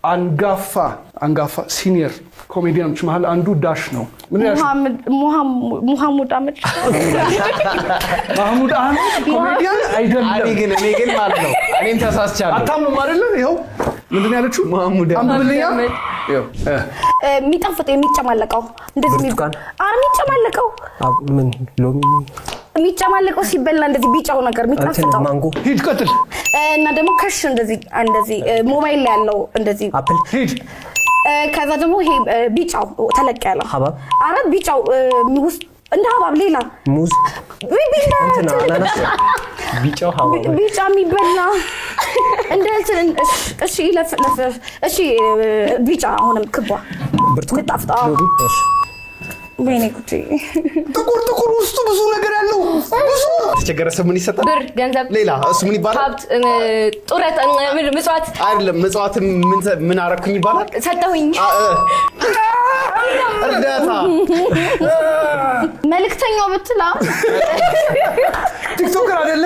አንጋፋ ሲኒየር ኮሜዲያኖች መሃል አንዱ ዳሽ ነው ምን ያልሽ ሙሐመድ አህመድ ኮሜዲያን አይደለም እኔ ግን ማለት ነው እኔም ተሳስቻለሁ አታምኑ አይደለ ይሄው ምንድን ያለችው ሙሐመድ አምብልኛ ይሄው የሚጣፍጥ የሚጨማለቀው እንደዚህ የሚጨማለቀው ምን ሎሚ የሚጨማለቀው ሲበላ እንደዚህ ቢጫው ነገር የሚጣፍጠው ማንጎ ሂድ ቀጥል እና ደግሞ ከሽ እንደዚህ ሞባይል ላይ ያለው እንደዚህ አፕል ሂድ ከዛ ደግሞ ይሄ ቢጫው ተለቅ ያለው ሐባብ አረ ቢጫው ውስጥ እንደ ሐባብ ሌላ ሙዝ ቢጫው ሐባብ ቢጫ የሚበላ እሺ እሺ ቢጫ አሁንም ክቧ ምጣፍጣው ወይኔ ጉዴ ጥቁር ውስጡ ብዙ ነገር ያለው ብዙ ተቸገረ ሰው ምን ይሰጣል ብር ገንዘብ ሌላ እሱ ምን ይባላል ሀብት ጡረት ምጽዋት አይደለም ምጽዋት ምን አረኩኝ ይባላል ሰጠሁኝ እርዳታ መልክተኛው ብትላ ቲክቶከር አይደለ